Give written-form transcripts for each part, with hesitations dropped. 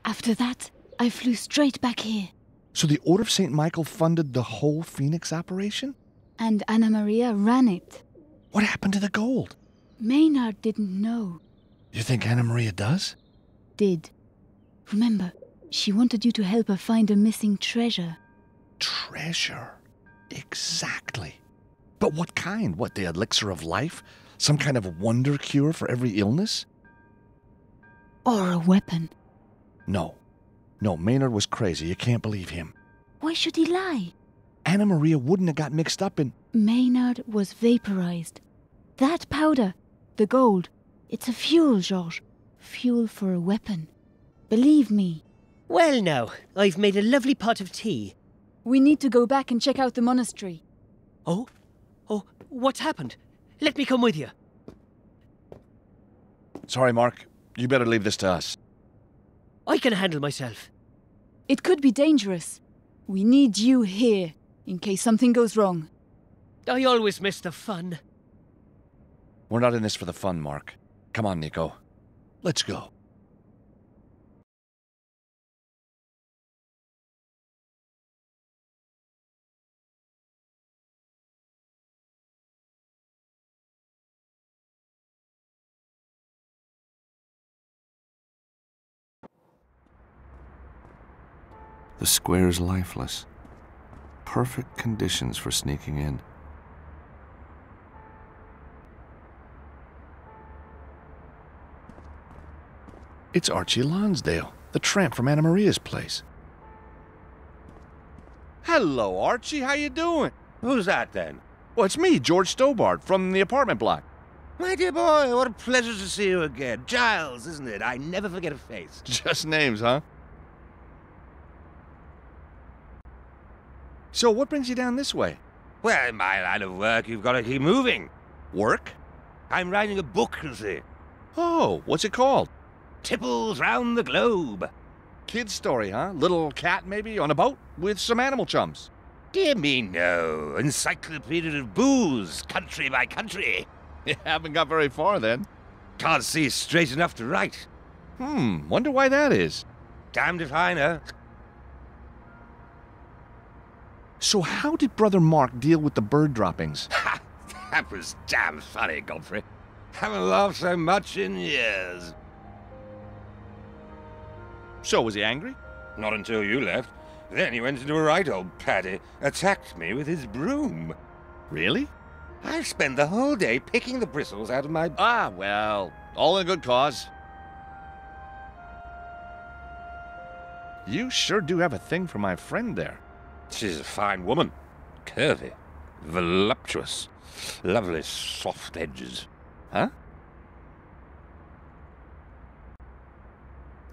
After that, I flew straight back here. So the Order of St. Michael funded the whole Phoenix operation? And Anna Maria ran it. What happened to the gold? Maynard didn't know. You think Anna Maria does? Did. Remember, she wanted you to help her find a missing treasure. Treasure? Exactly. But what kind? What, the elixir of life? Some kind of wonder cure for every illness? Or a weapon. No. No, Maynard was crazy. You can't believe him. Why should he lie? Anna Maria wouldn't have got mixed up in... Maynard was vaporized. That powder, the gold, it's a fuel, Georges. Fuel for a weapon. Believe me. Well now, I've made a lovely pot of tea. We need to go back and check out the monastery. Oh? Oh, what's happened? Let me come with you. Sorry, Mark. You better leave this to us. I can handle myself. It could be dangerous. We need you here, in case something goes wrong. I always miss the fun. We're not in this for the fun, Mark. Come on, Nico. Let's go. The square's lifeless. Perfect conditions for sneaking in. It's Archie Lonsdale, the tramp from Anna Maria's place. Hello, Archie. How you doing? Who's that, then? Well, it's me, George Stobart, from the apartment block. My dear boy, what a pleasure to see you again. Giles, isn't it? I never forget a face. Just names, huh? So, what brings you down this way? Well, in my line of work, you've got to keep moving. Work? I'm writing a book, you see. Oh, what's it called? Tipples round the globe. Kid's story, huh? Little cat, maybe, on a boat with some animal chums. Dear me, no. Encyclopedia of booze, country by country. You haven't got very far, then. Can't see straight enough to write. Wonder why that is. Damned if I know. So how did Brother Mark deal with the bird droppings? Ha! That was damn funny, Godfrey. Haven't laughed so much in years. So, was he angry? Not until you left. Then he went into a right old paddy, attacked me with his broom. Really? I spent the whole day picking the bristles out of my... Ah, well, all in a good cause. You sure do have a thing for my friend there. She's a fine woman. Curvy. Voluptuous. Lovely soft edges. Huh?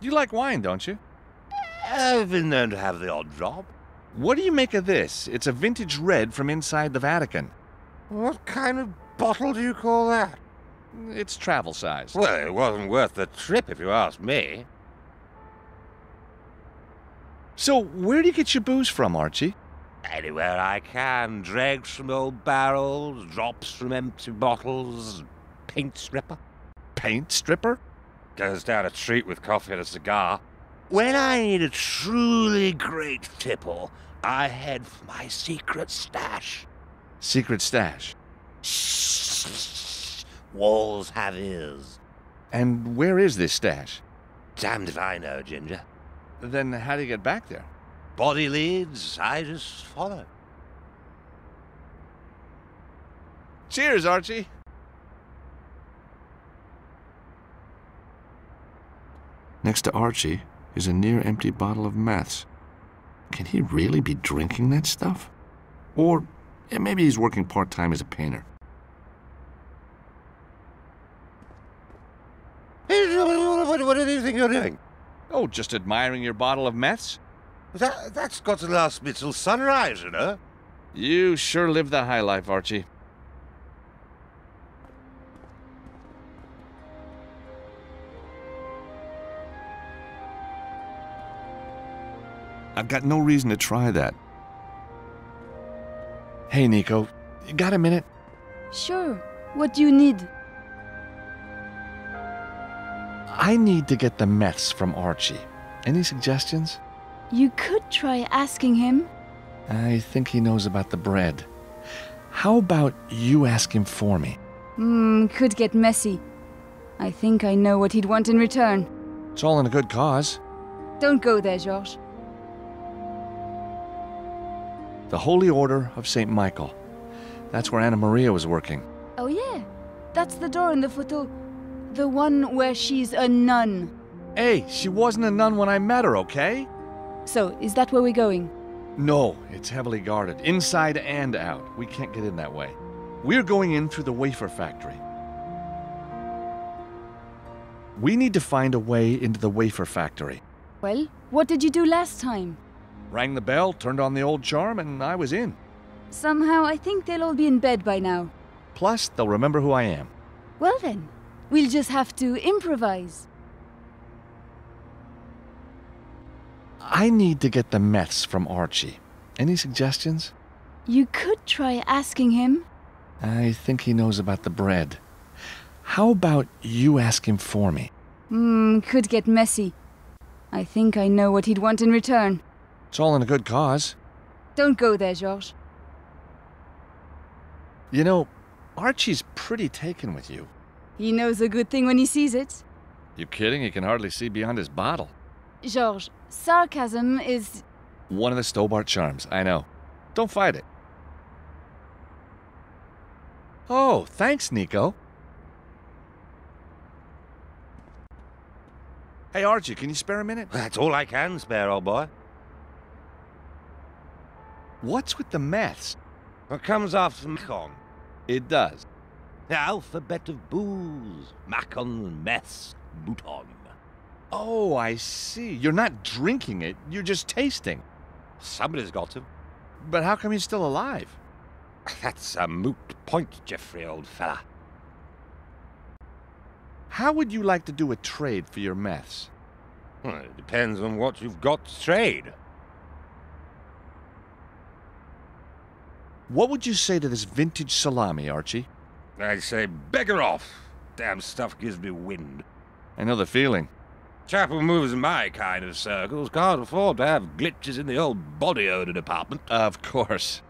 You like wine, don't you? I've been known to have the odd drop. What do you make of this? It's a vintage red from inside the Vatican. What kind of bottle do you call that? It's travel size. Well, it wasn't worth the trip if you ask me. So, where do you get your booze from, Archie? Anywhere I can. Dregs from old barrels, drops from empty bottles, paint stripper. Paint stripper? Goes down a treat with coffee and a cigar. When I need a truly great tipple, I head for my secret stash. Secret stash? Shh. Walls have ears. And where is this stash? Damned if I know, Ginger. Then how do you get back there? Body leads, I just follow. Cheers, Archie. Next to Archie is a near-empty bottle of meths. Can he really be drinking that stuff? Or maybe he's working part-time as a painter. What do you think you're doing? Oh, just admiring your bottle of meths? That's got to last me till sunrise, you know. You sure live the high life, Archie. I've got no reason to try that. Hey, Nico, you got a minute? Sure. What do you need? I need to get the meths from Archie. Any suggestions? You could try asking him. I think he knows about the bread. How about you ask him for me? Could get messy. I think I know what he'd want in return. It's all in a good cause. Don't go there, Georges. The Holy Order of St. Michael. That's where Anna Maria was working. Oh yeah, that's the door in the photo. The one where she's a nun. Hey, she wasn't a nun when I met her, okay? So, is that where we're going? No, it's heavily guarded, inside and out. We can't get in that way. We're going in through the wafer factory. We need to find a way into the wafer factory. Well, what did you do last time? Rang the bell, turned on the old charm, and I was in. Somehow, I think they'll all be in bed by now. Plus, they'll remember who I am. Well then, we'll just have to improvise. I need to get the meths from Archie. Any suggestions? You could try asking him. I think he knows about the bread. How about you ask him for me? Could get messy. I think I know what he'd want in return. It's all in a good cause. Don't go there, Georges. You know, Archie's pretty taken with you. He knows a good thing when he sees it. You kidding? He can hardly see beyond his bottle. Georges, sarcasm is... One of the Stobart charms, I know. Don't fight it. Oh, thanks, Nico. Hey, Archie, can you spare a minute? That's all I can spare, old boy. What's with the meths? What comes after Macon? It does. The alphabet of booze. Macon, mess, mouton. Oh, I see. You're not drinking it, you're just tasting. Somebody's got to. But how come he's still alive? That's a moot point, Geoffrey, old fella. How would you like to do a trade for your meths? Well, it depends on what you've got to trade. What would you say to this vintage salami, Archie? I say, beggar off. Damn stuff gives me wind. I know the feeling. Chap who moves in my kind of circles can't afford to have glitches in the old body odor department. Of course.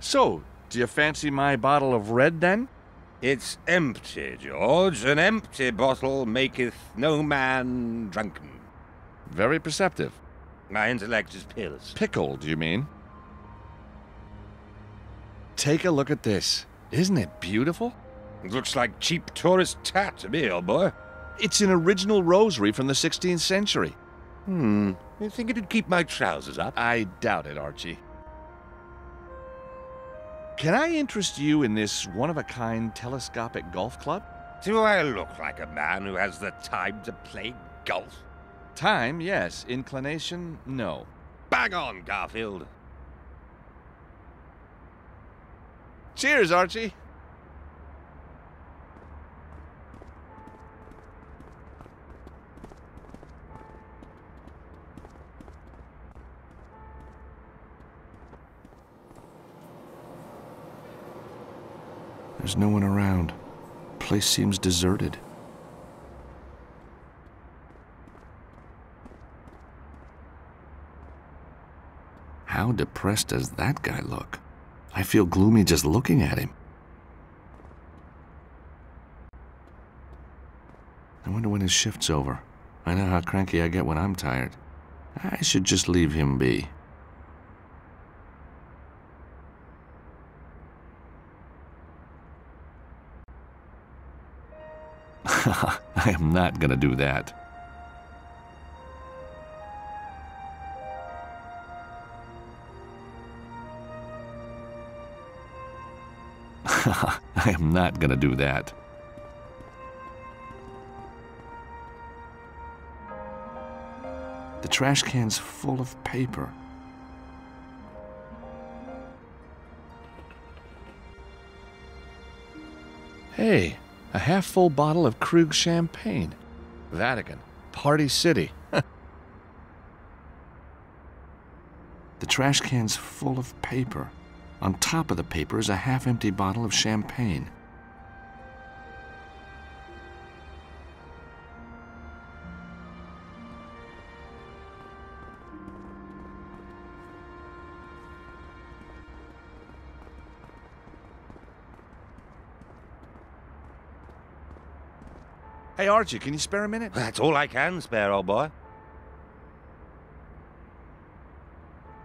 So, do you fancy my bottle of red, then? It's empty, George. An empty bottle maketh no man drunken. Very perceptive. My intellect is peerless. Pickled, you mean? Take a look at this. Isn't it beautiful? It looks like cheap tourist tat to me, old boy. It's an original rosary from the 16th century. You think it'd keep my trousers up? I doubt it, Archie. Can I interest you in this one-of-a-kind telescopic golf club? Do I look like a man who has the time to play golf? Time, yes. Inclination, no. Bang on, Garfield. Cheers, Archie. There's no one around. Place seems deserted. How depressed does that guy look? I feel gloomy just looking at him. I wonder when his shift's over. I know how cranky I get when I'm tired. I should just leave him be. I am not gonna do that. I am not gonna do that. The trash can's full of paper. Hey, a half-full bottle of Krug champagne. Vatican. Party City. The trash can's full of paper. On top of the paper is a half-empty bottle of champagne. Hey, Archie, can you spare a minute? That's all I can spare, old boy.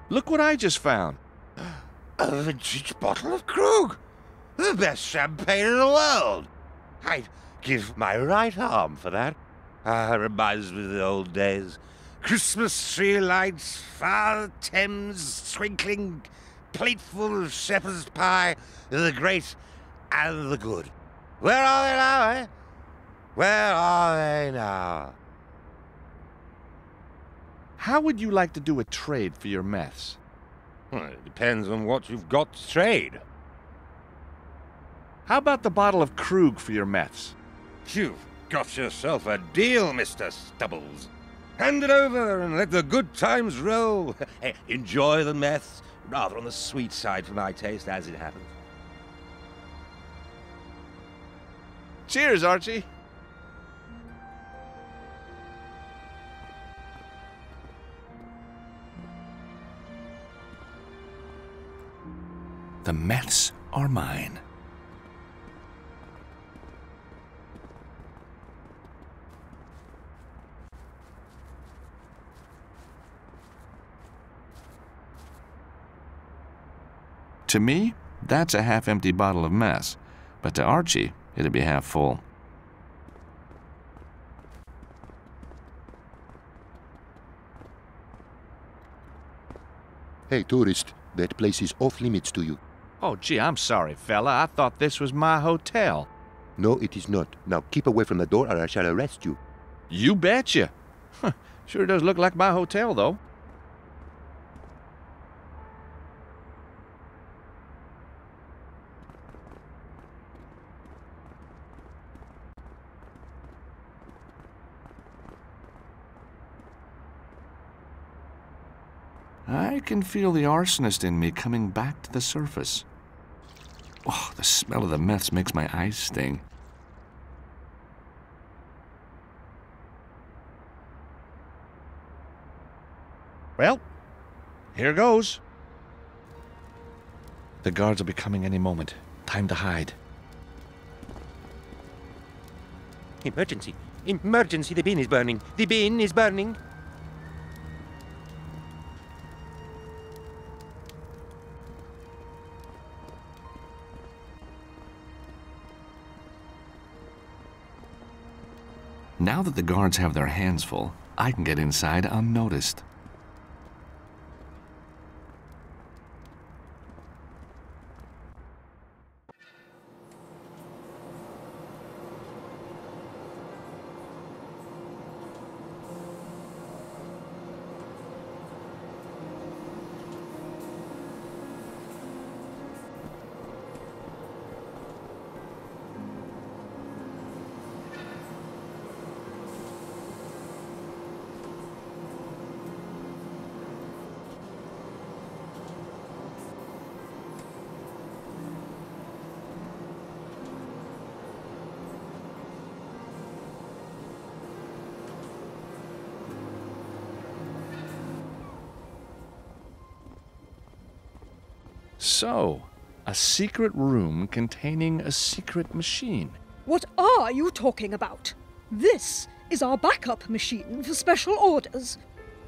Look what I just found. A vintage bottle of Krug. The best champagne in the world. I'd give my right arm for that. Reminds me of the old days. Christmas tree lights, Father Thames twinkling, plateful of shepherd's pie, the great and the good. Where are they now, eh? Where are they now? How would you like to do a trade for your meths? Well, it depends on what you've got to trade. How about the bottle of Krug for your meths? You've got yourself a deal, Mr. Stubbles. Hand it over and let the good times roll. Hey, enjoy the meths, rather on the sweet side for my taste, as it happens. Cheers, Archie. The meths are mine. To me, that's a half-empty bottle of mess, but to Archie, it'd be half full. Hey, tourist, that place is off limits to you. Oh, gee, I'm sorry, fella. I thought this was my hotel. No, it is not. Now keep away from the door or I shall arrest you. You betcha. Huh, sure does look like my hotel, though. I can feel the arsonist in me coming back to the surface. Oh, the smell of the meths makes my eyes sting. Well, here goes. The guards will be coming any moment. Time to hide. Emergency! Emergency! The bin is burning! The bin is burning! Now that the guards have their hands full, I can get inside unnoticed. So, a secret room containing a secret machine. What are you talking about? This is our backup machine for special orders.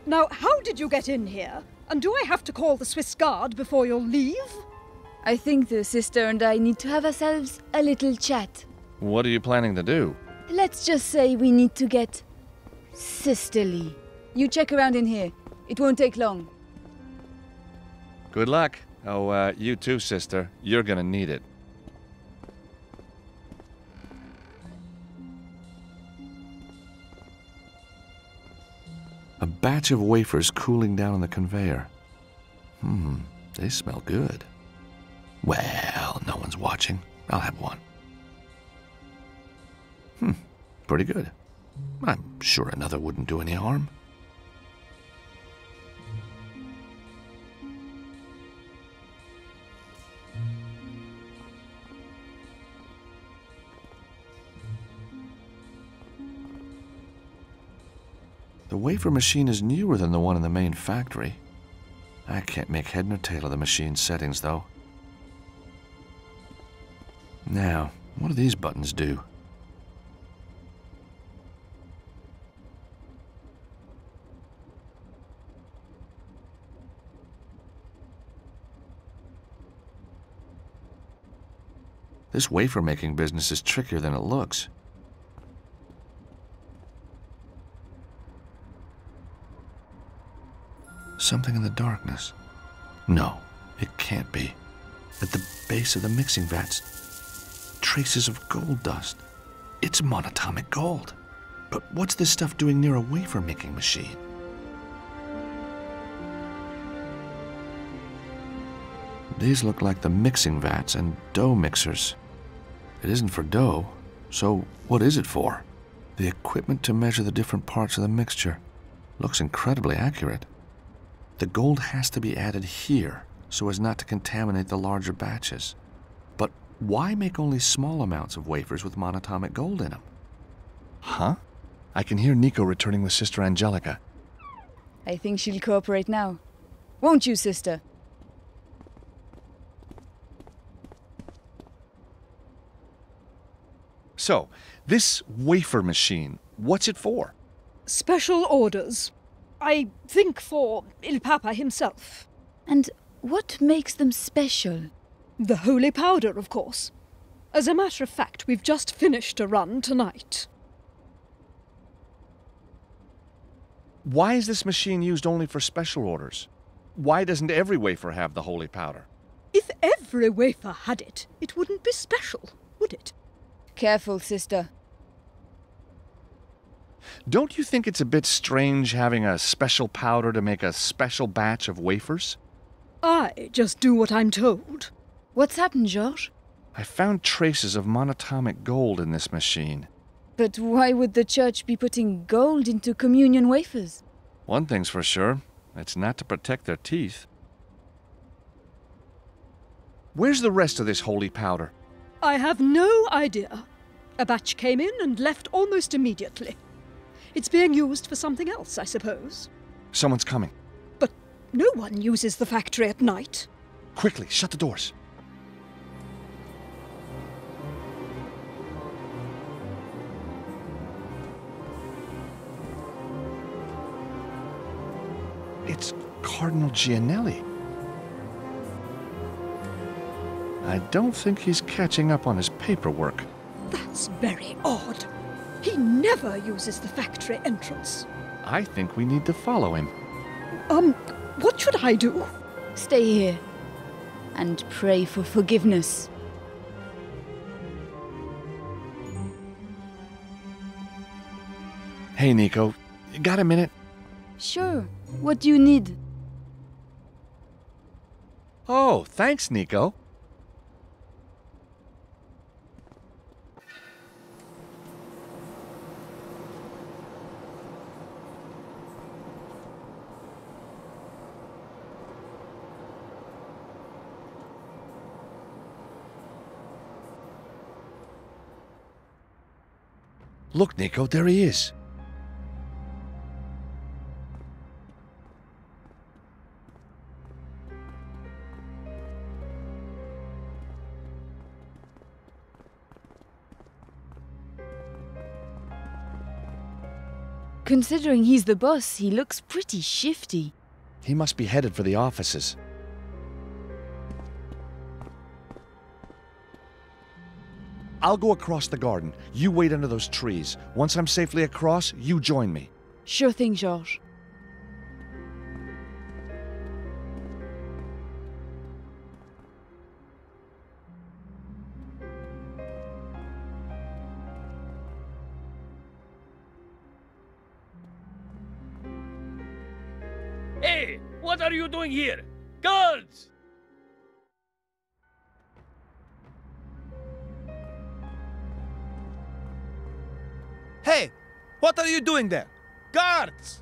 Now, how did you get in here? And do I have to call the Swiss Guard before you'll leave? I think the sister and I need to have ourselves a little chat. What are you planning to do? Let's just say we need to get sisterly. You check around in here. It won't take long. Good luck. Oh, you too, sister. You're gonna need it. A batch of wafers cooling down on the conveyor. They smell good. Well, no one's watching. I'll have one. Pretty good. I'm sure another wouldn't do any harm. The wafer machine is newer than the one in the main factory. I can't make head nor tail of the machine's settings, though. Now, what do these buttons do? This wafer-making business is trickier than it looks. Something in the darkness. No, it can't be. At the base of the mixing vats, traces of gold dust. It's monatomic gold. But what's this stuff doing near a wafer-making machine? These look like the mixing vats and dough mixers. It isn't for dough, so what is it for? The equipment to measure the different parts of the mixture. Looks incredibly accurate. The gold has to be added here so as not to contaminate the larger batches. But why make only small amounts of wafers with monatomic gold in them? Huh? I can hear Nico returning with Sister Angelica. I think she'll cooperate now. Won't you, sister? So, this wafer machine, what's it for? Special orders. I think for Il Papa himself. And what makes them special? The holy powder, of course. As a matter of fact, we've just finished a run tonight. Why is this machine used only for special orders? Why doesn't every wafer have the holy powder? If every wafer had it, it wouldn't be special, would it? Careful, sister. Don't you think it's a bit strange having a special powder to make a special batch of wafers? I just do what I'm told. What's happened, Georges? I found traces of monatomic gold in this machine. But why would the church be putting gold into communion wafers? One thing's for sure, it's not to protect their teeth. Where's the rest of this holy powder? I have no idea. A batch came in and left almost immediately. It's being used for something else, I suppose. Someone's coming. But no one uses the factory at night. Quickly, shut the doors. It's Cardinal Gianelli. I don't think he's catching up on his paperwork. That's very odd. He never uses the factory entrance. I think we need to follow him. What should I do? Stay here and pray for forgiveness. Hey, Nico, you got a minute? Sure. What do you need? Oh, thanks, Nico. Look, Nico, there he is. Considering he's the boss, he looks pretty shifty. He must be headed for the offices. I'll go across the garden. You wait under those trees. Once I'm safely across, you join me. Sure thing, Georges. Hey, what are you doing here? Guards! Hey, what are you doing there? Guards!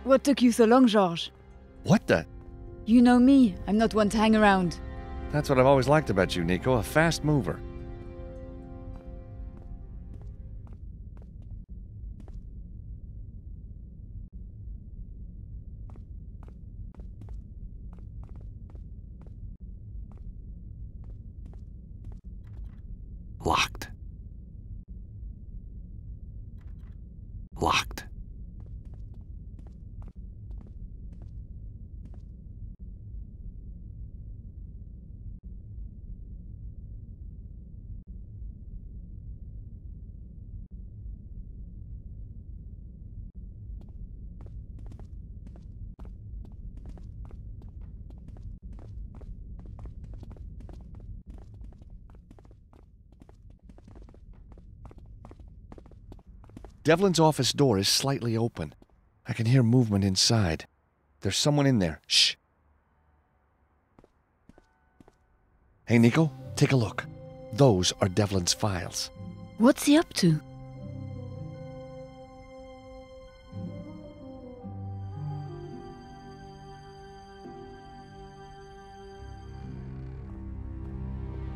What took you so long, Georges? What the? You know me, I'm not one to hang around. That's what I've always liked about you, Nico, a fast mover. Locked. Locked. Devlin's office door is slightly open. I can hear movement inside. There's someone in there. Shh. Hey, Nico, take a look. Those are Devlin's files. What's he up to?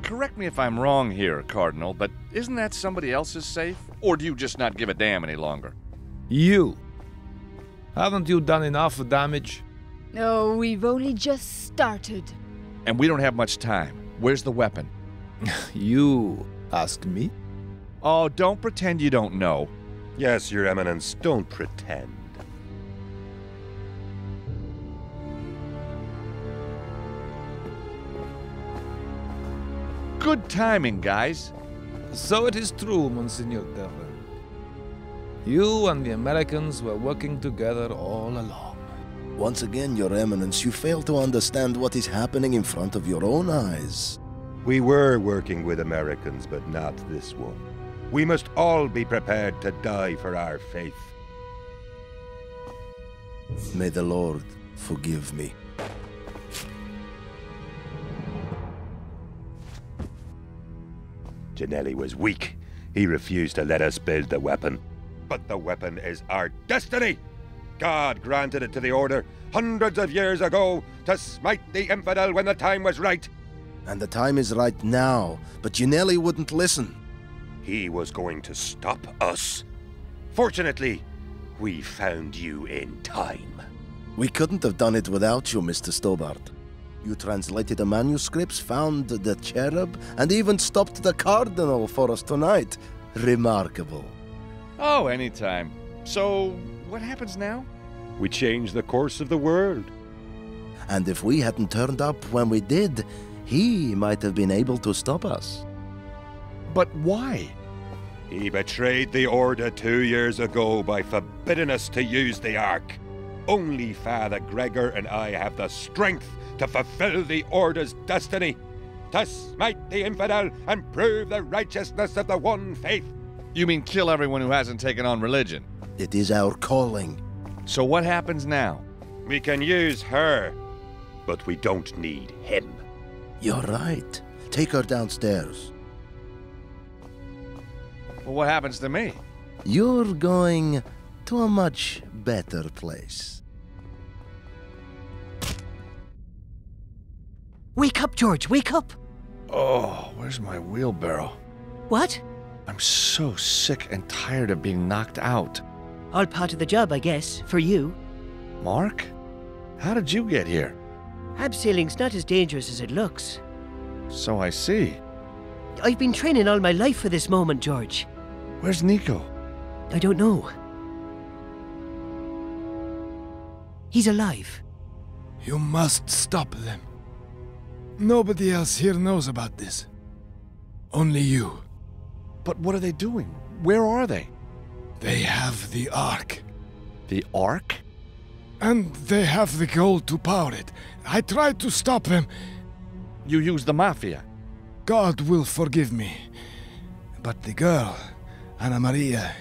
Correct me if I'm wrong here, Cardinal, but isn't that somebody else's safe? Or do you just not give a damn any longer? You. Haven't you done enough damage? No, we've only just started. And we don't have much time. Where's the weapon? You ask me? Oh, don't pretend you don't know. Yes, Your Eminence, don't pretend. Good timing, guys. So it is true, Monsignor Devlin. You and the Americans were working together all along. Once again, Your Eminence, you fail to understand what is happening in front of your own eyes. We were working with Americans, but not this one. We must all be prepared to die for our faith. May the Lord forgive me. Ginelli was weak. He refused to let us build the weapon. But the weapon is our destiny! God granted it to the Order hundreds of years ago to smite the infidel when the time was right. And the time is right now, but Ginelli wouldn't listen. He was going to stop us. Fortunately, we found you in time. We couldn't have done it without you, Mr. Stobart. You translated the manuscripts, found the cherub, and even stopped the Cardinal for us tonight. Remarkable. Oh, anytime. So, what happens now? We changed the course of the world. And if we hadn't turned up when we did, he might have been able to stop us. But why? He betrayed the Order 2 years ago by forbidding us to use the Ark. Only Father Gregor and I have the strength to fulfill the Order's destiny, to smite the infidel and prove the righteousness of the one faith. You mean kill everyone who hasn't taken on religion? It is our calling. So what happens now? We can use her, but we don't need him. You're right. Take her downstairs. Well, what happens to me? You're going to a much better place. Wake up, George, wake up! Oh, where's my wheelbarrow? What? I'm so sick and tired of being knocked out. All part of the job, I guess, for you. Mark? How did you get here? Abseiling's not as dangerous as it looks. So I see. I've been training all my life for this moment, George. Where's Nico? I don't know. He's alive. You must stop them. Nobody else here knows about this. Only you. But what are they doing? Where are they? They have the Ark. The Ark? And they have the gold to power it. I tried to stop them. You used the Mafia. God will forgive me. But the girl, Anna Maria,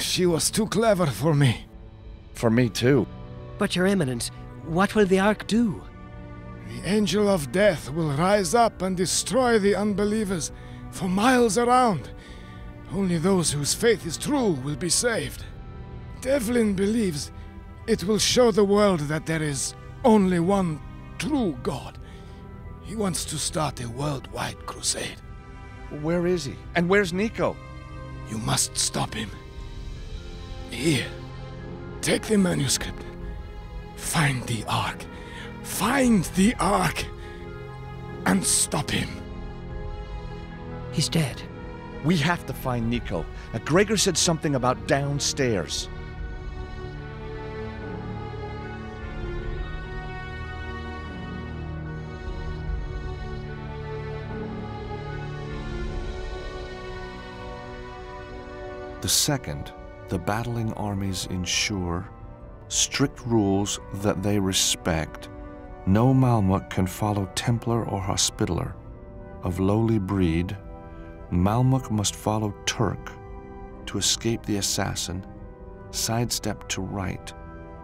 she was too clever for me. For me too. But Your Eminence, what will the Ark do? The angel of death will rise up and destroy the unbelievers for miles around. Only those whose faith is true will be saved. Devlin believes It will show the world that there is only one true God. He wants to start a worldwide crusade. Where is he? And where's Nico? You must stop him. Here. Take the manuscript. Find the Ark. Find the Ark. And stop him. He's dead. We have to find Nico. Now, Gregor said something about downstairs. The second, the battling armies ensure strict rules that they respect. No Malmuk can follow Templar or Hospitaller. Of lowly breed, Malmuk must follow Turk to escape the assassin, sidestep to right.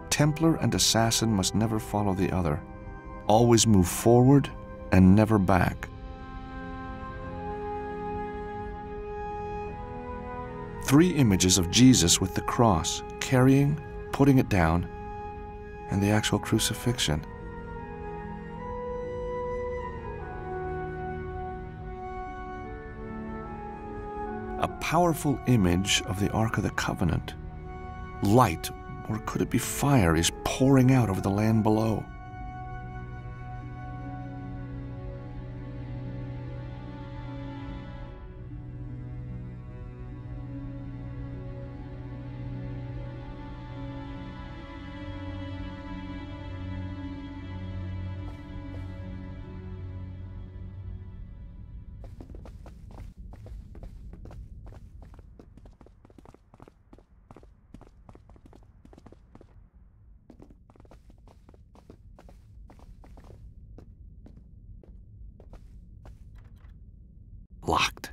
Templar and assassin must never follow the other. Always move forward and never back. Three images of Jesus with the cross, carrying, putting it down, and the actual crucifixion. A powerful image of the Ark of the Covenant. Light, or could it be fire, is pouring out over the land below. Locked.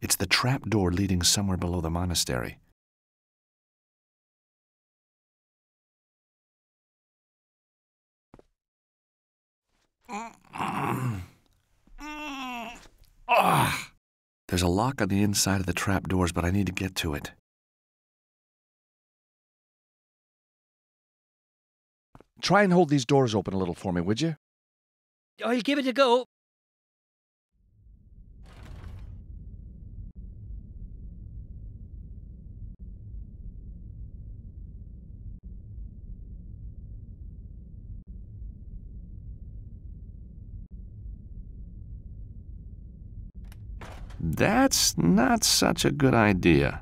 It's the trap door leading somewhere below the monastery. There's a lock on the inside of the trap doors, but I need to get to it. Try and hold these doors open a little for me, would you? I'll give it a go. That's not such a good idea.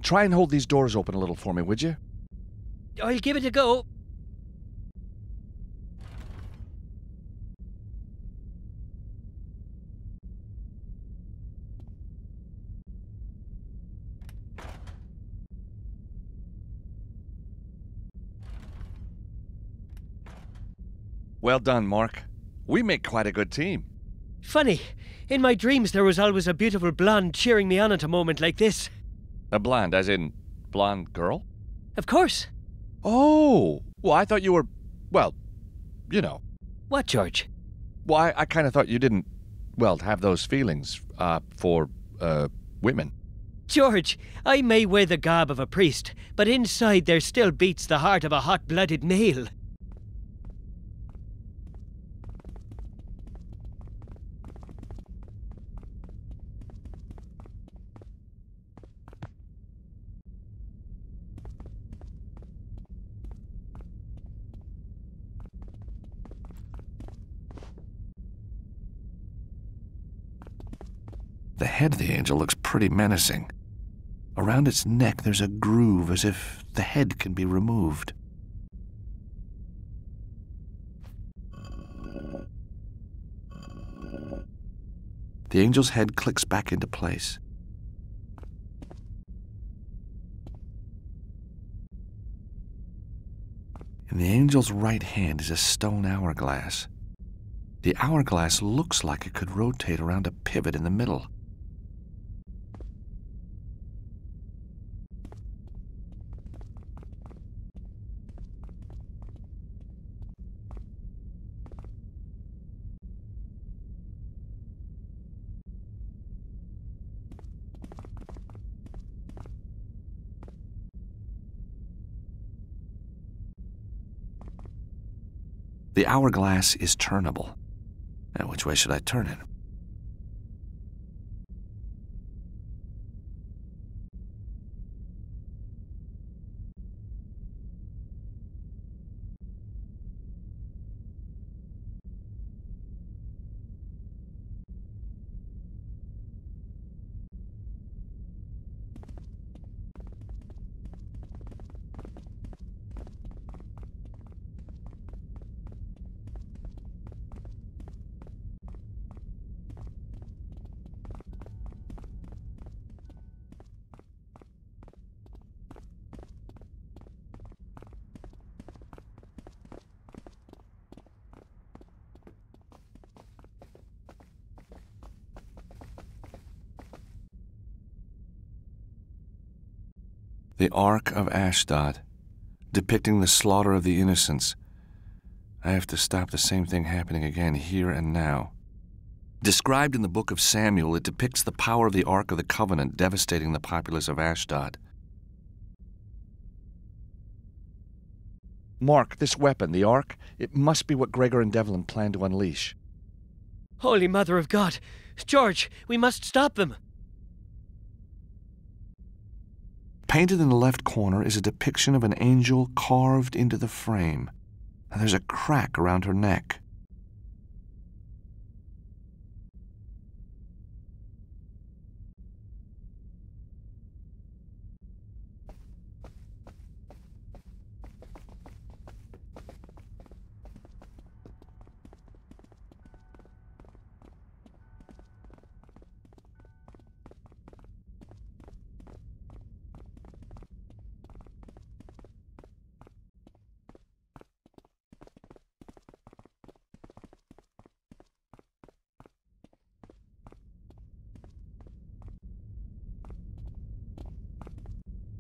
Try and hold these doors open a little for me, would you? I'll give it a go. Well done, Mark. We make quite a good team. Funny, in my dreams there was always a beautiful blonde cheering me on at a moment like this. A blonde, as in blonde girl? Of course. Oh, well, I thought you were, well, you know. What, George? Well, I kind of thought you didn't, well, have those feelings for women. George, I may wear the garb of a priest, but inside there still beats the heart of a hot-blooded male. The head of the angel looks pretty menacing. Around its neck there's a groove as if the head can be removed. The angel's head clicks back into place. In the angel's right hand is a stone hourglass. The hourglass looks like it could rotate around a pivot in the middle. The hourglass is turnable. Now, which way should I turn it? The Ark of Ashdod, depicting the slaughter of the innocents. I have to stop the same thing happening again here and now. Described in the book of Samuel, it depicts the power of the Ark of the Covenant devastating the populace of Ashdod. Mark, this weapon, the Ark, it must be what Gregor and Devlin plan to unleash. Holy Mother of God! George, we must stop them! Painted in the left corner is a depiction of an angel carved into the frame. And there's a crack around her neck.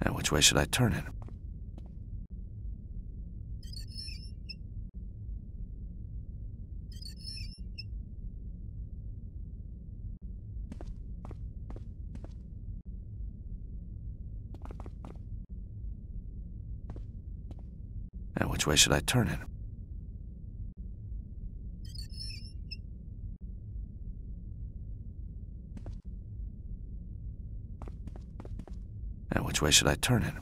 Now, which way should I turn it? Now, which way should I turn it? Now, which way should I turn it?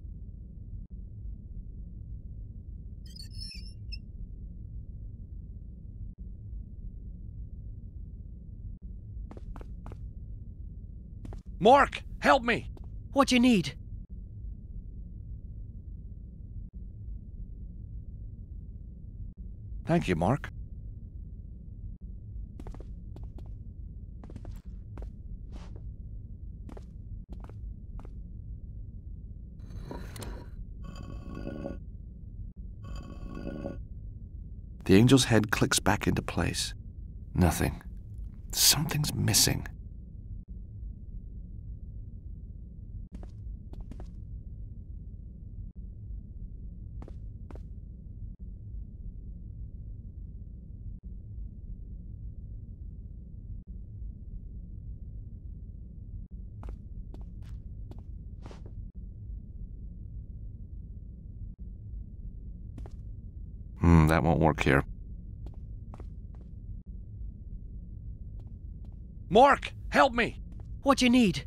Mark, help me! What do you need? Thank you, Mark. The angel's head clicks back into place. Nothing. Something's missing. That won't work here. Mark, help me! What do you need?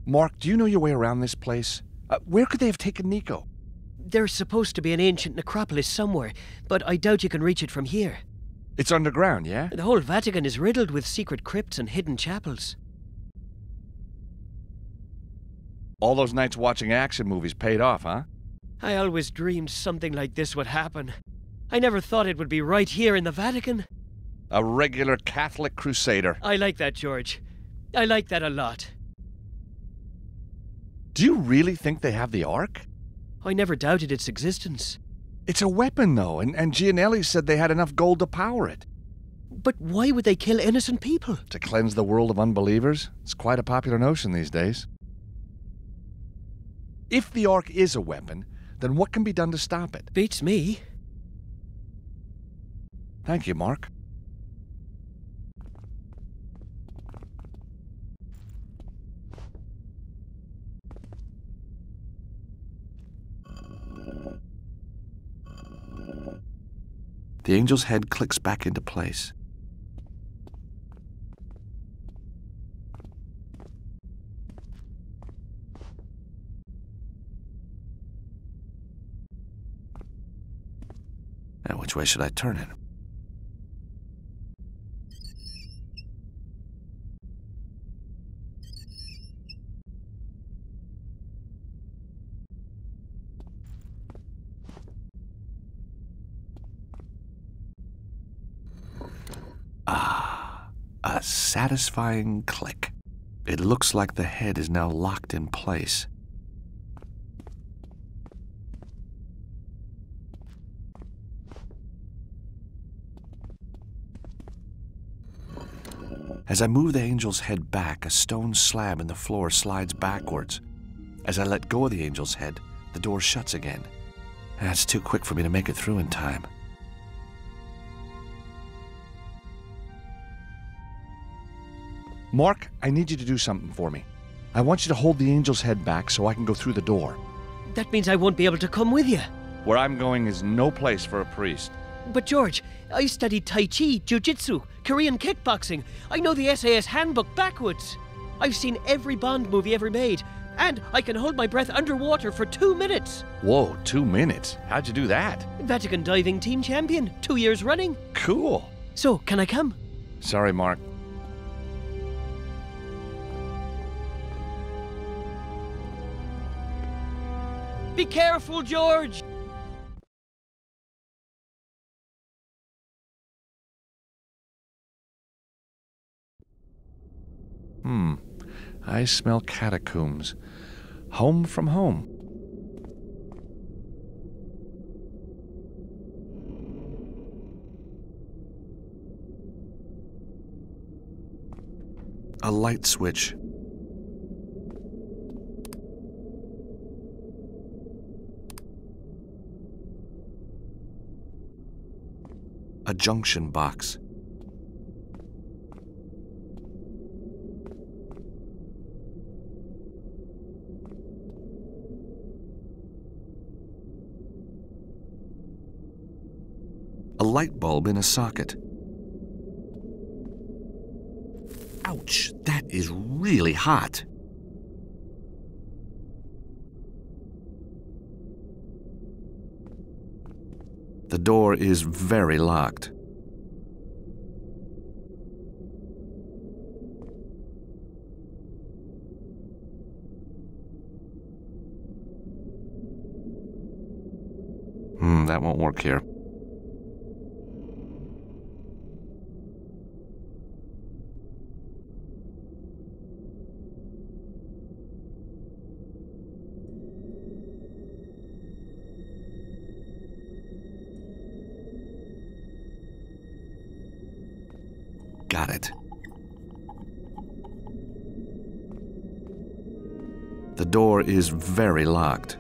Mark, do you know your way around this place? Where could they have taken Nico? There's supposed to be an ancient necropolis somewhere, but I doubt you can reach it from here. It's underground, yeah? The whole Vatican is riddled with secret crypts and hidden chapels. All those nights watching action movies paid off, huh? I always dreamed something like this would happen. I never thought it would be right here in the Vatican. A regular Catholic crusader. I like that, George. I like that a lot. Do you really think they have the Ark? I never doubted its existence. It's a weapon, though, and Gianelli said they had enough gold to power it. But why would they kill innocent people? To cleanse the world of unbelievers? It's quite a popular notion these days. If the Ark is a weapon, then what can be done to stop it? Beats me. Thank you, Mark. The angel's head clicks back into place. Now, which way should I turn it? A satisfying click. It looks like the head is now locked in place. As I move the angel's head back, a stone slab in the floor slides backwards. As I let go of the angel's head, the door shuts again. That's too quick for me to make it through in time. Mark, I need you to do something for me. I want you to hold the angel's head back so I can go through the door. That means I won't be able to come with you. Where I'm going is no place for a priest. But George, I studied Tai Chi, Jiu-Jitsu, Korean kickboxing. I know the SAS handbook backwards. I've seen every Bond movie ever made. And I can hold my breath underwater for 2 minutes. Whoa, 2 minutes? How'd you do that? Vatican diving team champion, 2 years running. Cool. So, can I come? Sorry, Mark. Be careful, George! I smell catacombs. Home from home. A light switch. A junction box. A light bulb in a socket. Ouch, that is really hot. The door is very locked. That won't work here. Got it. The door is very locked.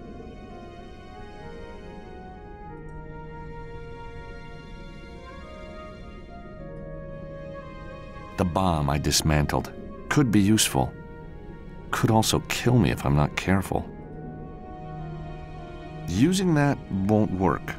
The bomb I dismantled could be useful. Could also kill me if I'm not careful. Using that won't work.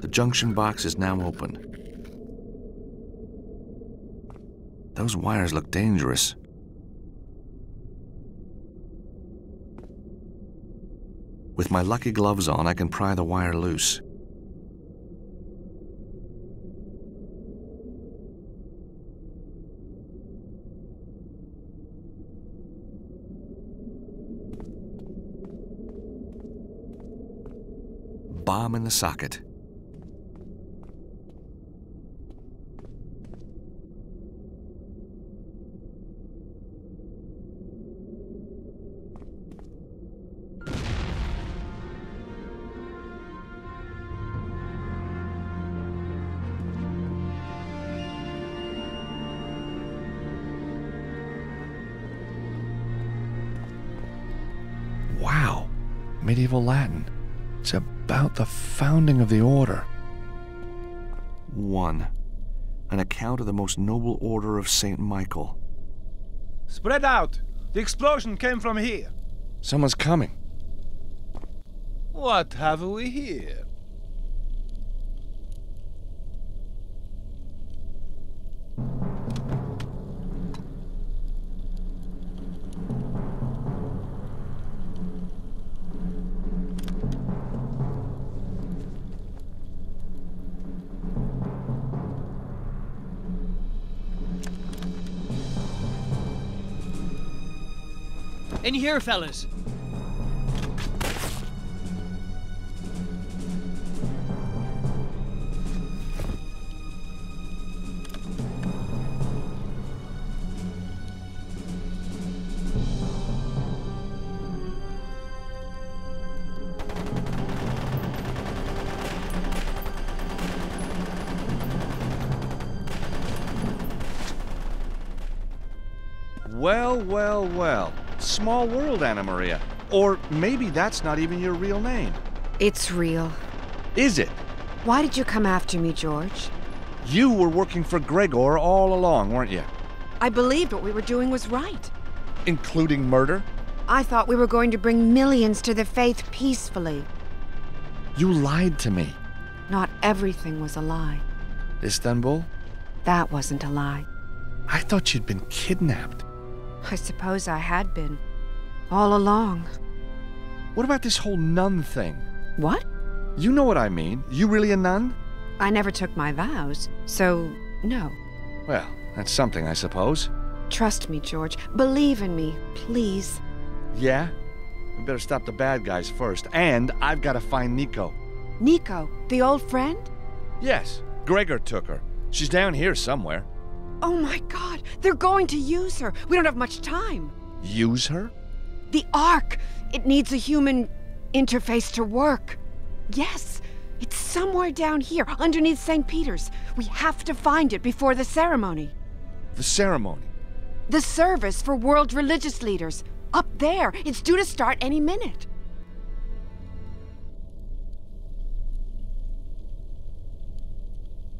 junction box is now open. Those wires look dangerous. With my lucky gloves on, I can pry the wire loose. Bomb in the socket. Wow, medieval Latin. It's about the founding of the order. 1. An account of the most noble order of St. Michael. Spread out! The explosion came from here. Someone's coming. What have we here? In here, fellas. Well, well, well. Small world, Anna Maria. Or maybe that's not even your real name. It's real. Is it? Why did you come after me, George? You were working for Gregor all along, weren't you? I believed what we were doing was right. Including murder? I thought we were going to bring millions to the faith peacefully. You lied to me. Not everything was a lie. Istanbul? That wasn't a lie. I thought you'd been kidnapped. I suppose I had been. All along. What about this whole nun thing? What? You know what I mean. You really a nun? I never took my vows, so no. Well, that's something, I suppose. Trust me, George. Believe in me, please. Yeah? We better stop the bad guys first. And I've got to find Nico. Nico, the old friend? Yes. Gregor took her. She's down here somewhere. Oh my God, they're going to use her. We don't have much time. Use her? The Ark. It needs a human interface to work. Yes, it's somewhere down here, underneath St. Peter's. We have to find it before the ceremony. The ceremony? The service for world religious leaders. Up there. It's due to start any minute.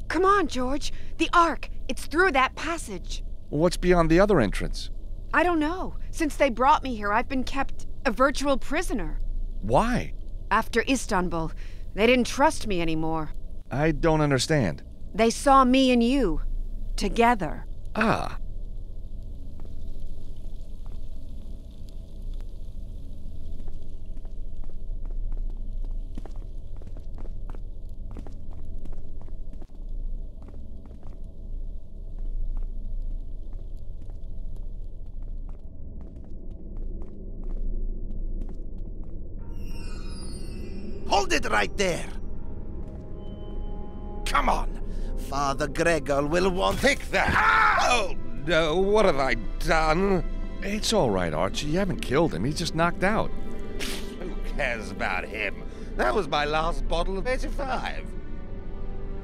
Come on, George. The Ark. It's through that passage. What's beyond the other entrance? I don't know. Since they brought me here, I've been kept a virtual prisoner. Why? After Istanbul, they didn't trust me anymore. I don't understand. They saw me and you together. Ah. Hold it right there! Come on! Father Gregor will want... Take that! Ah! Oh, no, what have I done? It's all right, Archie. You haven't killed him. He's just knocked out. Who cares about him? That was my last bottle of 85.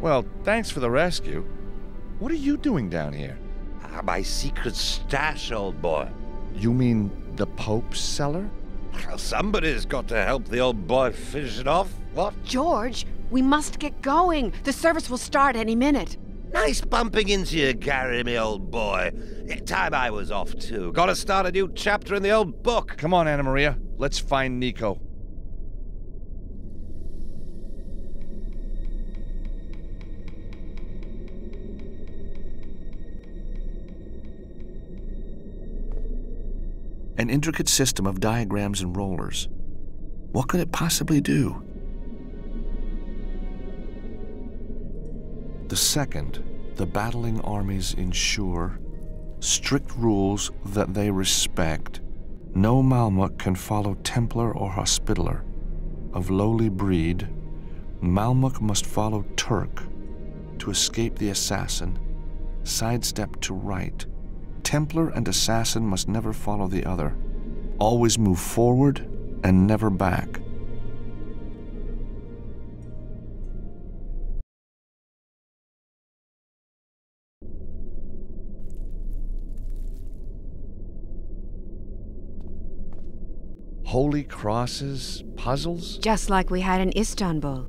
Well, thanks for the rescue. What are you doing down here? My secret stash, old boy. You mean the Pope's cellar? Well, somebody's got to help the old boy finish it off. What? George, we must get going. The service will start any minute. Nice bumping into you, Gary, me old boy. Time I was off, too. Gotta start a new chapter in the old book. Come on, Anna Maria. Let's find Nico. an intricate system of diagrams and rollers. What could it possibly do? The second, the battling armies ensure strict rules that they respect. No Malmuk can follow Templar or Hospitaller. Of lowly breed, Malmuk must follow Turk. To escape the assassin, sidestep to right. Templar and assassin must never follow the other. Always move forward and never back. Holy crosses, puzzles? Just like we had in Istanbul.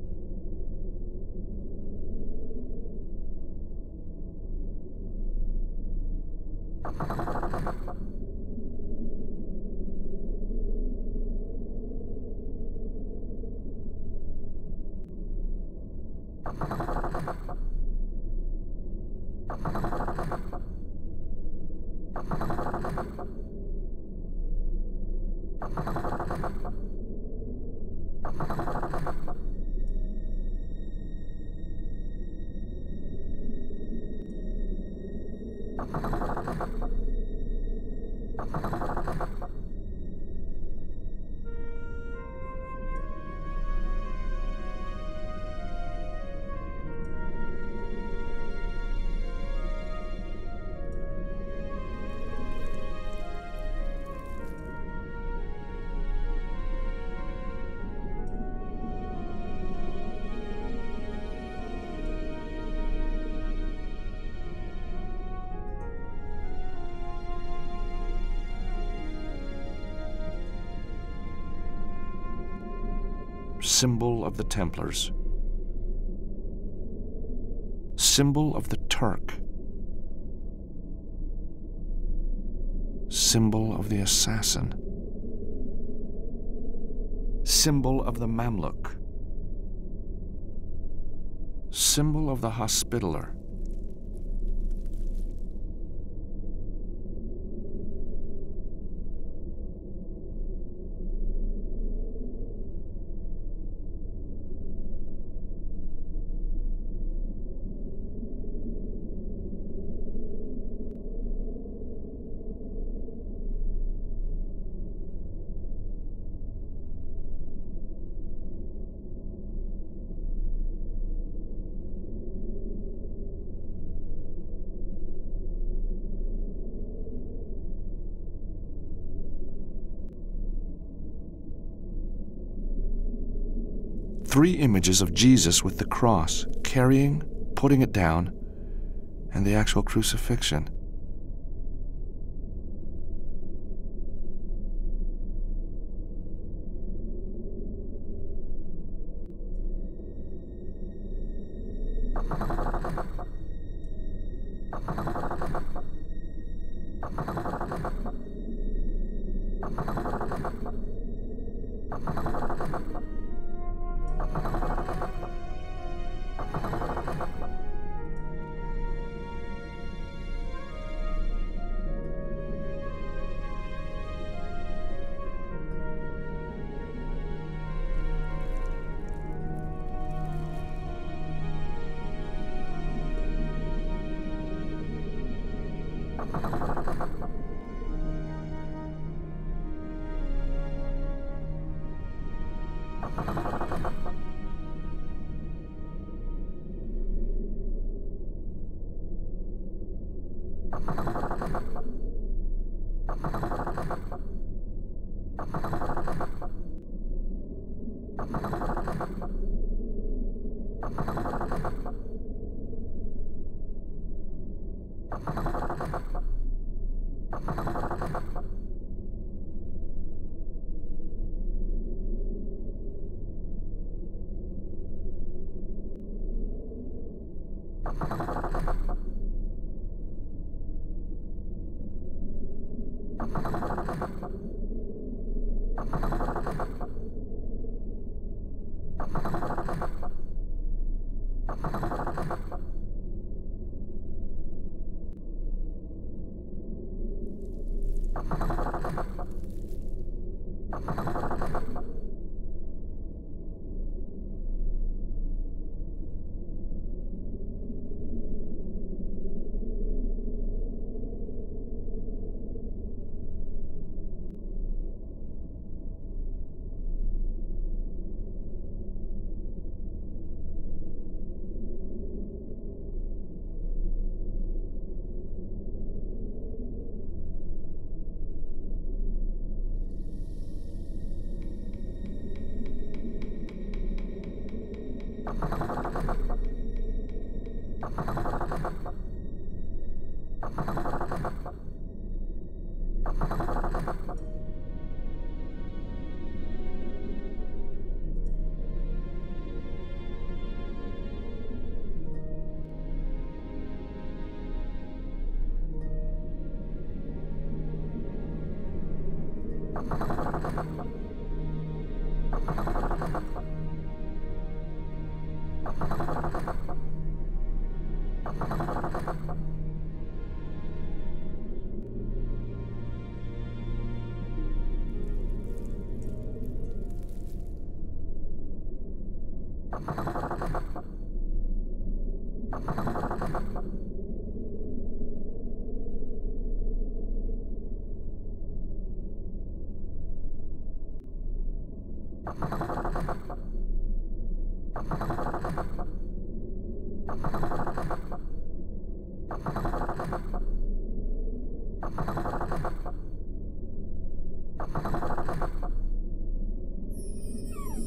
Symbol of the Templars. Symbol of the Turk. Symbol of the assassin. Symbol of the Mamluk. Symbol of the Hospitaller. Three images of Jesus with the cross, carrying, putting it down, and the actual crucifixion.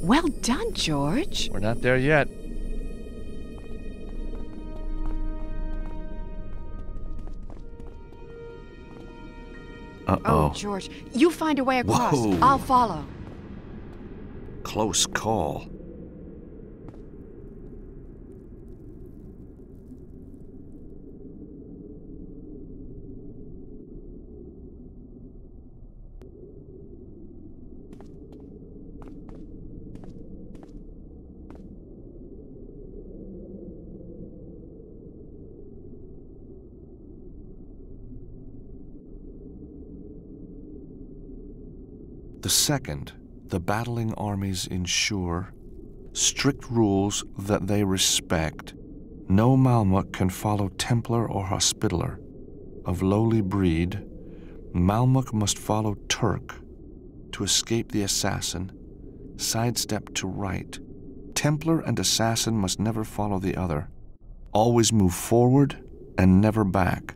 Well done, George. We're not there yet. Uh-oh. Oh, George, you find a way across. Whoa. I'll follow. Close call. The second, the battling armies ensure strict rules that they respect. No Malmuk can follow Templar or Hospitaller. Of lowly breed, Malmuk must follow Turk. To escape the assassin, sidestep to right. Templar and assassin must never follow the other. Always move forward and never back.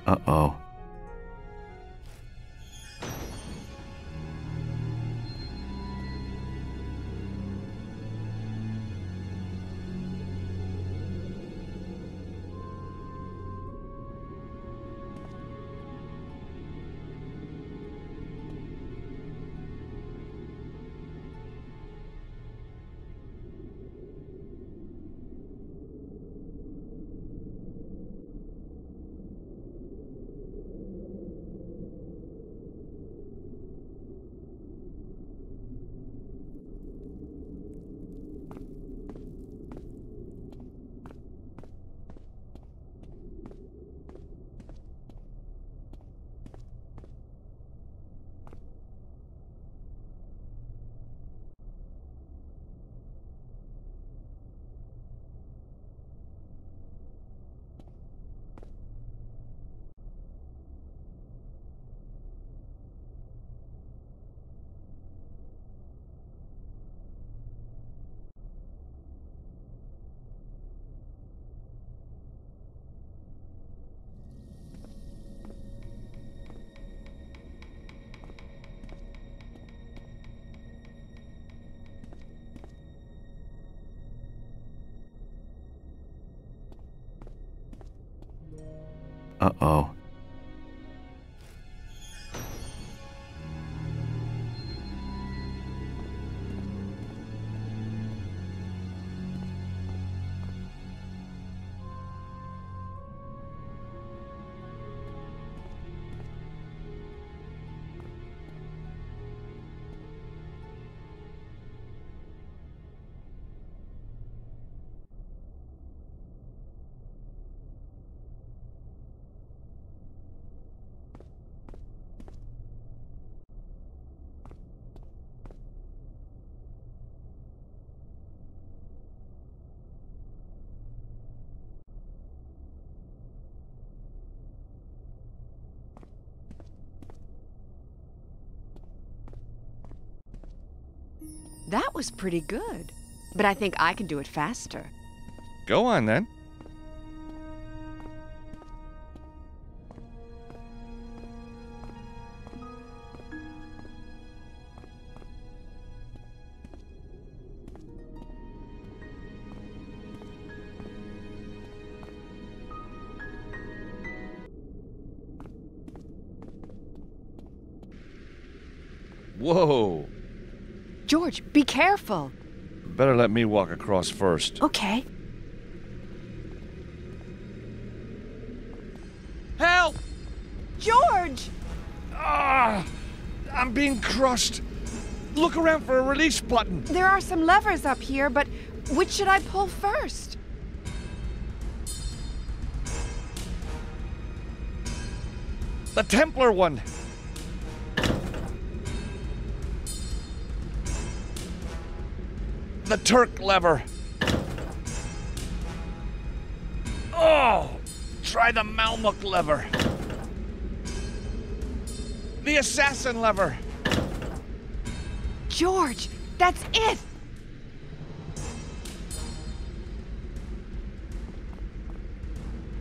Uh-oh. Uh-oh. That was pretty good. But I think I can do it faster. Go on, then. Whoa! George, be careful. Better let me walk across first. Okay. Help! George! Ah! I'm being crushed. Look around for a release button. There are some levers up here, but which should I pull first? The Templar one. The Turk lever. Oh! Try the Malmuk lever. The assassin lever. George, that's it!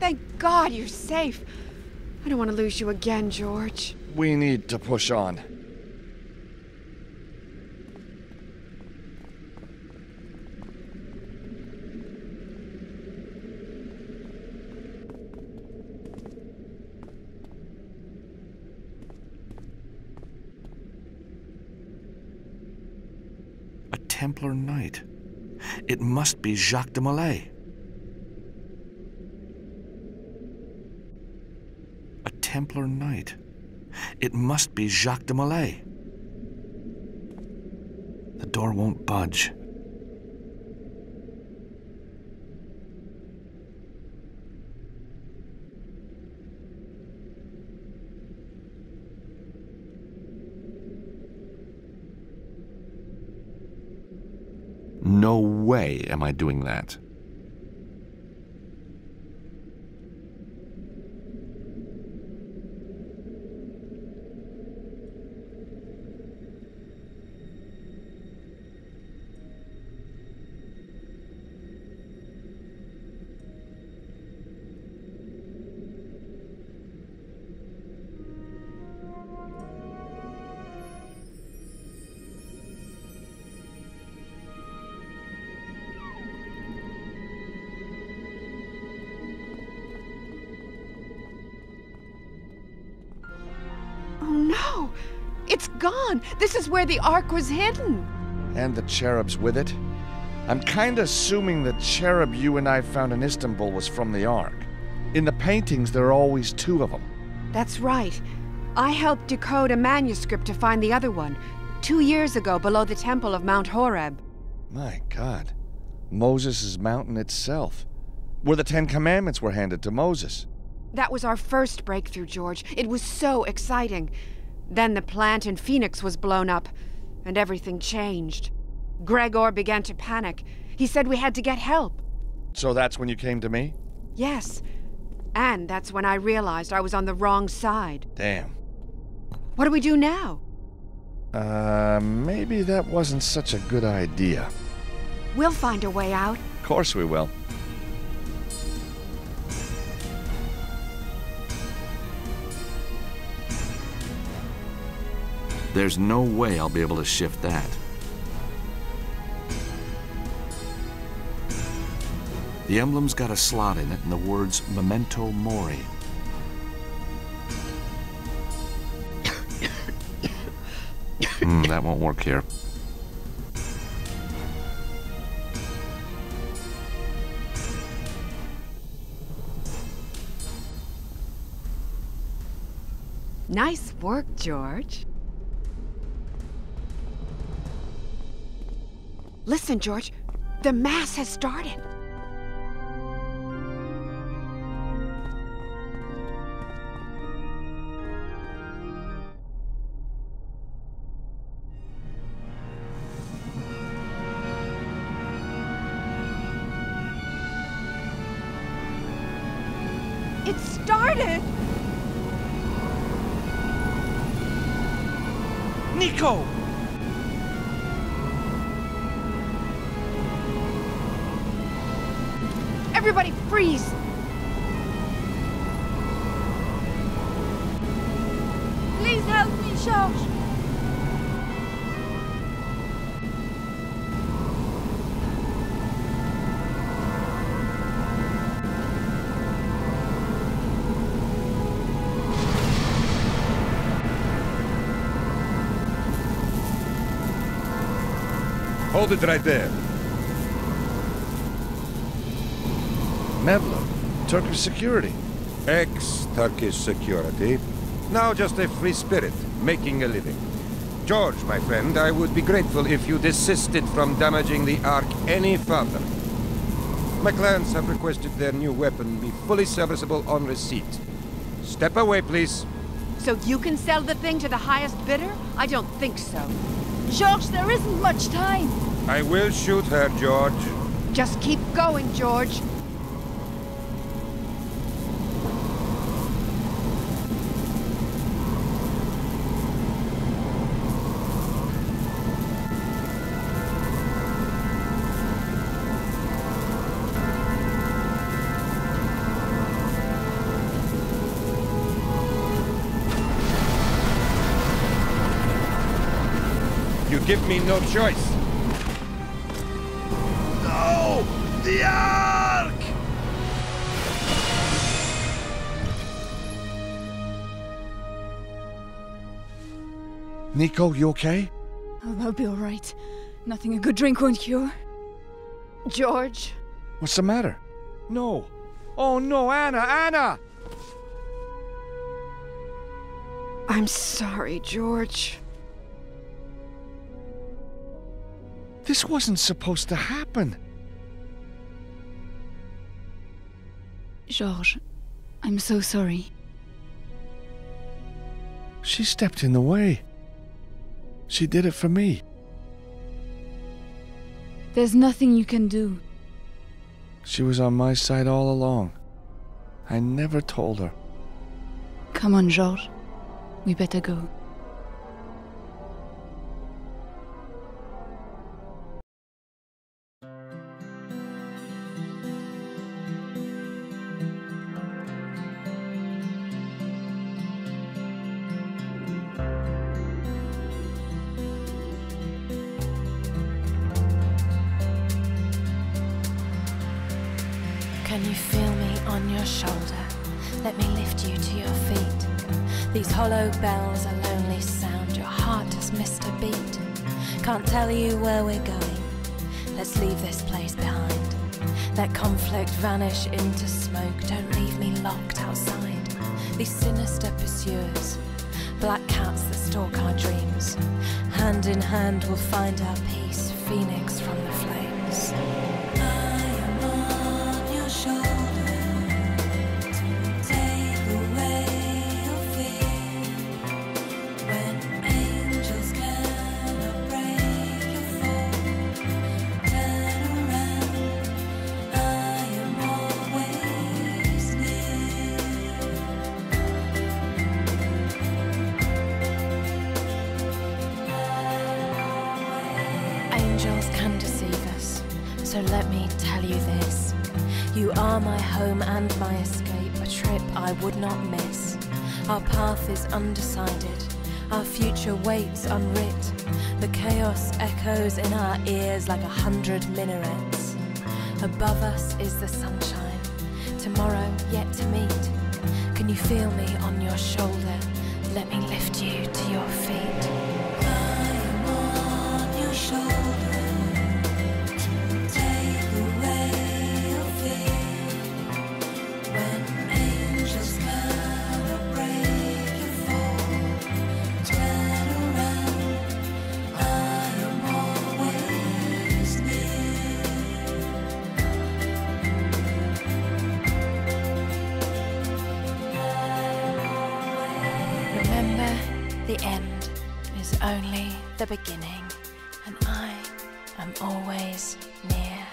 Thank God you're safe. I don't want to lose you again, George. We need to push on. Templar Knight. It must be Jacques de Molay. A Templar Knight. It must be Jacques de Molay. The door won't budge. No way am I doing that. No! It's gone! This is where the Ark was hidden! And the cherubs with it? I'm kinda assuming the cherub you and I found in Istanbul was from the Ark. In the paintings, there are always two of them. That's right. I helped decode a manuscript to find the other one, 2 years ago below the temple of Mount Horeb. My God. Moses' mountain itself. Where the 10 Commandments were handed to Moses. That was our first breakthrough, George. It was so exciting. Then the plant in Phoenix was blown up, and everything changed. Gregor began to panic. He said we had to get help. So that's when you came to me? Yes. And that's when I realized I was on the wrong side. Damn. What do we do now? Maybe that wasn't such a good idea. We'll find a way out. Of course we will. There's no way I'll be able to shift that. The emblem's got a slot in it and the words Memento Mori. That won't work here. Nice work, George. Listen, George. The Mass has started. It started! Nico! Everybody freeze! Please help me, Georges. Hold it right there. Mevla, Turkish security. Ex-Turkish security. Now just a free spirit, making a living. George, my friend, I would be grateful if you desisted from damaging the Ark any further. My clients have requested their new weapon be fully serviceable on receipt. Step away, please. So you can sell the thing to the highest bidder? I don't think so. Georges, there isn't much time. I will shoot her, George. Just keep going, George. You give me no choice. No! The Ark! Nico, you okay? Oh, I'll be all right. Nothing a good drink won't cure. George. What's the matter? No. Oh no, Anna, Anna! I'm sorry, George. This wasn't supposed to happen. Georges, I'm so sorry. She stepped in the way. She did it for me. There's nothing you can do. She was on my side all along. I never told her. Come on, Georges. We better go. Can you feel me on your shoulder? Let me lift you to your feet. These hollow bells a lonely sound. Your heart has missed a beat. Can't tell you where we're going. Let's leave this place behind. Let conflict vanish into smoke. Don't leave me locked outside. These sinister pursuers, black cats that stalk our dreams. Hand in hand we'll find our peace, phoenix from the flames. Angels can deceive us, so let me tell you this. You are my home and my escape, a trip I would not miss. Our path is undecided, our future waits unwrit. The chaos echoes in our ears like 100 minarets. Above us is the sunshine, tomorrow yet to meet. Can you feel me on your shoulder? Let me lift you to your feet. Remember, the end is only the beginning, and I am always near.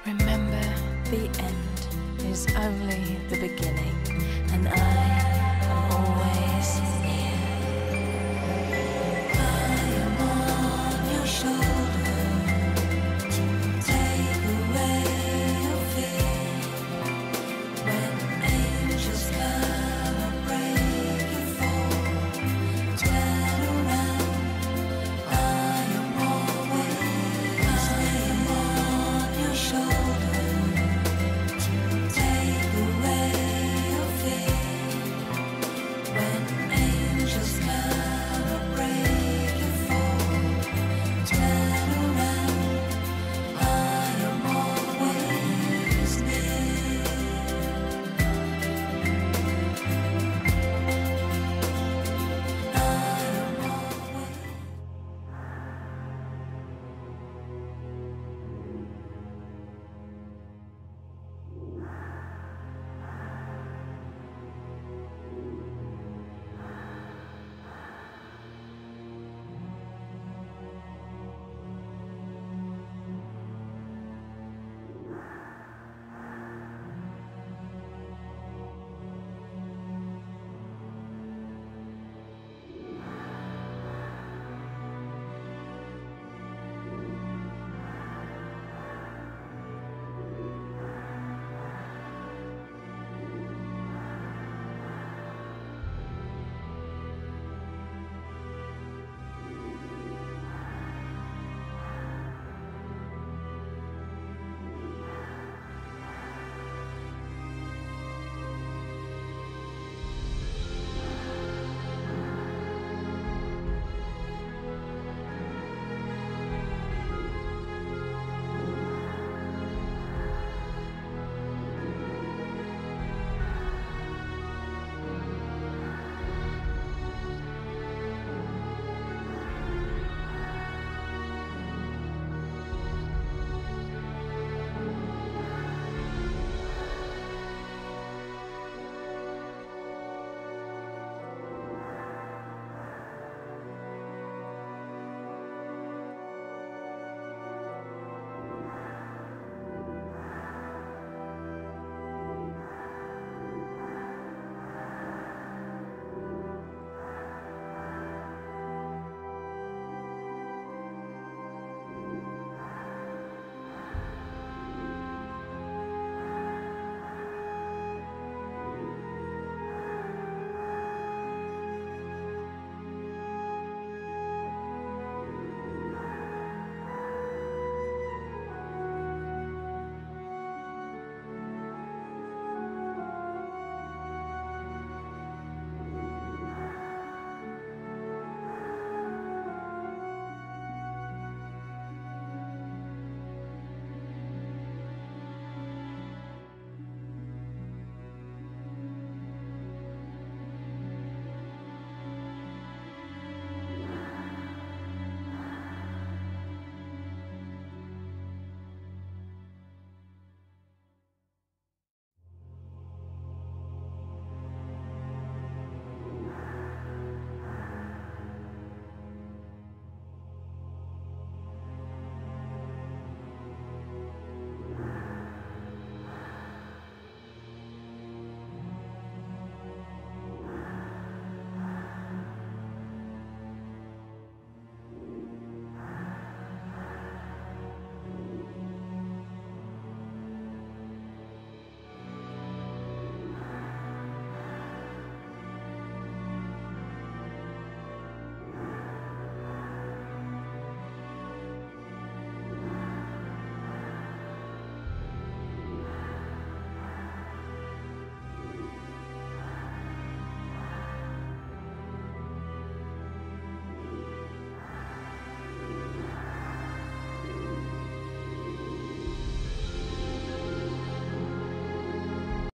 Remember, the end is only the beginning.